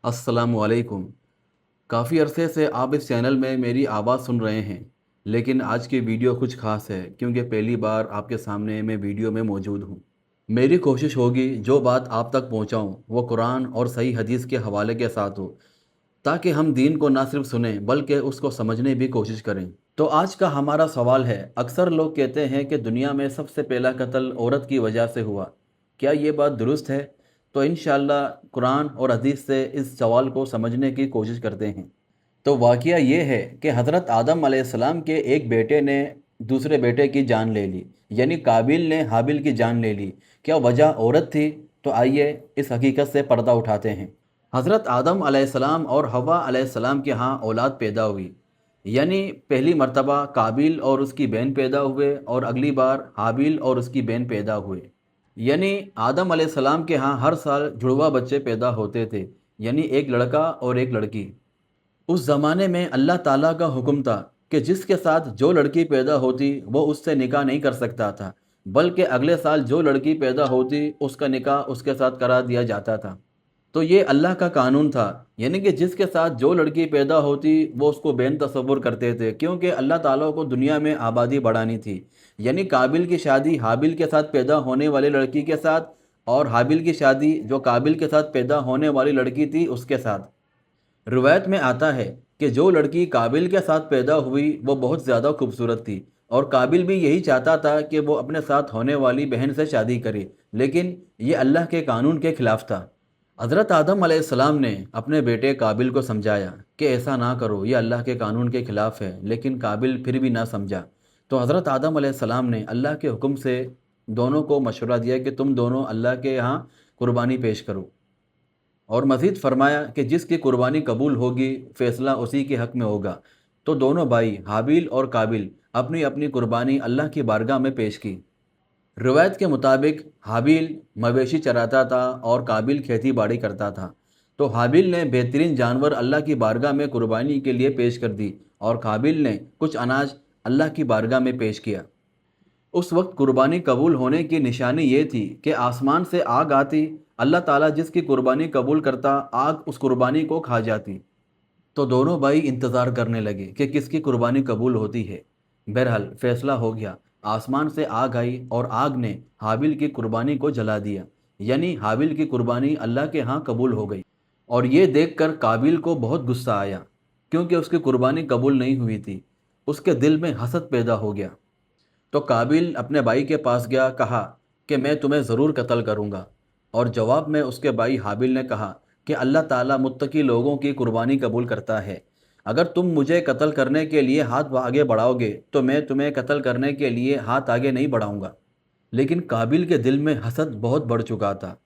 अस्सलामु अलैकुम। काफ़ी अरसे से आप इस चैनल में मेरी आवाज़ सुन रहे हैं, लेकिन आज की वीडियो कुछ ख़ास है क्योंकि पहली बार आपके सामने मैं वीडियो में मौजूद हूँ। मेरी कोशिश होगी जो बात आप तक पहुँचाऊँ वो कुरान और सही हदीस के हवाले के साथ हो, ताकि हम दीन को ना सिर्फ सुनें बल्कि उसको समझने भी कोशिश करें। तो आज का हमारा सवाल है, अक्सर लोग कहते हैं कि दुनिया में सबसे पहला कत्ल औरत की वजह से हुआ। क्या ये बात दुरुस्त है? तो इंशाअल्लाह कुरान और हदीस से इस सवाल को समझने की कोशिश करते हैं। तो वाक़या ये है कि हज़रत आदम अलैहिस्सलाम के एक बेटे ने दूसरे बेटे की जान ले ली, यानी काबिल ने हाबिल की जान ले ली। क्या वजह औरत थी? तो आइए इस हकीकत से पर्दा उठाते हैं। हज़रत आदम अलैहिस्सलाम और हव्वा अलैहिस्सलाम के यहाँ औलाद पैदा हुई, यानी पहली मर्तबा काबिल और उसकी बहन पैदा हुए और अगली बार हाबिल और उसकी बहन पैदा हुए। यानी आदम अलैहिस्सलाम के यहाँ हर साल जुड़वा बच्चे पैदा होते थे, यानी एक लड़का और एक लड़की। उस ज़माने में अल्लाह ताला का हुक्म था कि जिसके साथ जो लड़की पैदा होती वो उससे निकाह नहीं कर सकता था, बल्कि अगले साल जो लड़की पैदा होती उसका निकाह उसके साथ करा दिया जाता था। तो ये अल्लाह का कानून था, यानी कि जिसके साथ जो लड़की पैदा होती वो उसको बेन तसव्वुर करते थे, क्योंकि अल्लाह ताला को दुनिया में आबादी बढ़ानी थी। यानी काबिल की शादी हाबिल के साथ पैदा होने वाली लड़की के साथ, और हाबिल की शादी जो काबिल के साथ पैदा होने वाली लड़की थी उसके साथ। रिवायत में आता है कि जो लड़की काबिल के साथ पैदा हुई वो बहुत ज़्यादा खूबसूरत थी, और काबिल भी यही चाहता था कि वो अपने साथ होने वाली बहन से शादी करे, लेकिन ये अल्लाह के कानून के ख़िलाफ़ था। हज़रत आदम अलैहिस्सलाम ने अपने बेटे काबिल को समझाया कि ऐसा ना करो, ये अल्लाह के कानून के ख़िलाफ़ है, लेकिन काबिल फिर भी ना समझा। तो हज़रत आदम अलैहिस्सलाम ने अल्लाह के हुक्म से दोनों को मशवरा दिया कि तुम दोनों अल्लाह के यहाँ कुर्बानी पेश करो, और मज़ीद फरमाया कि जिसकी कुर्बानी कबूल होगी फ़ैसला उसी के हक़ में होगा। तो दोनों भाई हाबिल और काबिल अपनी अपनी कुर्बानी अल्लाह की बारगाह में पेश की। रिवायत के मुताबिक हाबिल मवेशी चराता था और काबिल खेती बाड़ी करता था। तो हाबिल ने बेहतरीन जानवर अल्लाह की बारगाह में कुर्बानी के लिए पेश कर दी, और काबिल ने कुछ अनाज अल्लाह की बारगाह में पेश किया। उस वक्त कुर्बानी कबूल होने की निशानी ये थी कि आसमान से आग आती, अल्लाह ताला जिसकी कुर्बानी कबूल करता आग उस कुर्बानी को खा जाती। तो दोनों भाई इंतज़ार करने लगे कि किसकी कुर्बानी कबूल होती है। बहरहाल फ़ैसला हो गया, आसमान से आग आई और आग ने हाबिल की कुर्बानी को जला दिया, यानी हाबिल की कुर्बानी अल्लाह के यहाँ कबूल हो गई। और ये देखकर काबिल को बहुत गुस्सा आया, क्योंकि उसकी कुर्बानी कबूल नहीं हुई थी। उसके दिल में हसद पैदा हो गया। तो काबिल अपने भाई के पास गया, कहा कि मैं तुम्हें ज़रूर कत्ल करूँगा। और जवाब में उसके भाई हाबिल ने कहा कि अल्लाह ताला मुत्तकी लोगों की कुर्बानी कबूल करता है। अगर तुम मुझे कत्ल करने के लिए हाथ आगे बढ़ाओगे तो मैं तुम्हें कत्ल करने के लिए हाथ आगे नहीं बढ़ाऊँगा। लेकिन काबिल के दिल में हसद बहुत बढ़ चुका था।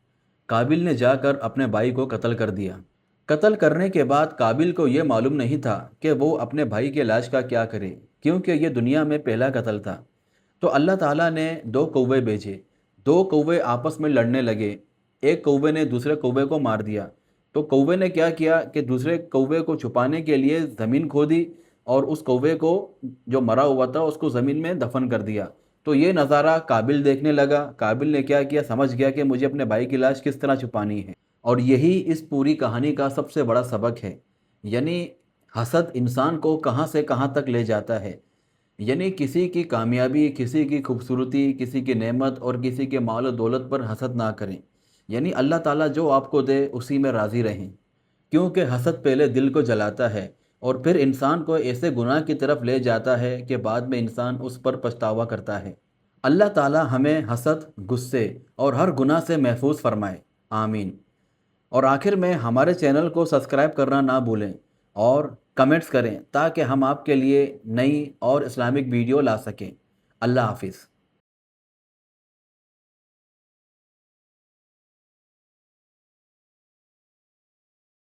काबिल ने जाकर अपने भाई को कत्ल कर दिया। कत्ल करने के बाद काबिल को यह मालूम नहीं था कि वो अपने भाई के लाश का क्या करे, क्योंकि ये दुनिया में पहला कत्ल था। तो अल्लाह ताला ने दो कौवे भेजे। दो कौवे आपस में लड़ने लगे। एक कौवे ने दूसरे कौवे को मार दिया। तो कौवे ने क्या किया कि दूसरे कौवे को छुपाने के लिए ज़मीन खोदी, और उस कौवे को जो मरा हुआ था उसको ज़मीन में दफन कर दिया। तो ये नज़ारा काबिल देखने लगा। काबिल ने क्या किया, समझ गया कि मुझे अपने भाई की लाश किस तरह छुपानी है। और यही इस पूरी कहानी का सबसे बड़ा सबक है, यानी हसद इंसान को कहाँ से कहाँ तक ले जाता है। यानी किसी की कामयाबी, किसी की खूबसूरती, किसी की नेमत और किसी के माल और दौलत पर हसद ना करें। यानी अल्लाह ताला जो आपको दे उसी में राज़ी रहें, क्योंकि हसद पहले दिल को जलाता है और फिर इंसान को ऐसे गुनाह की तरफ ले जाता है कि बाद में इंसान उस पर पछतावा करता है। अल्लाह ताला हमें हसद, गुस्से और हर गुनाह से महफूज फरमाए। आमीन। और आखिर में हमारे चैनल को सब्सक्राइब करना ना भूलें और कमेंट्स करें, ताकि हम आपके लिए नई और इस्लामिक वीडियो ला सकें। अल्लाह हाफिज़।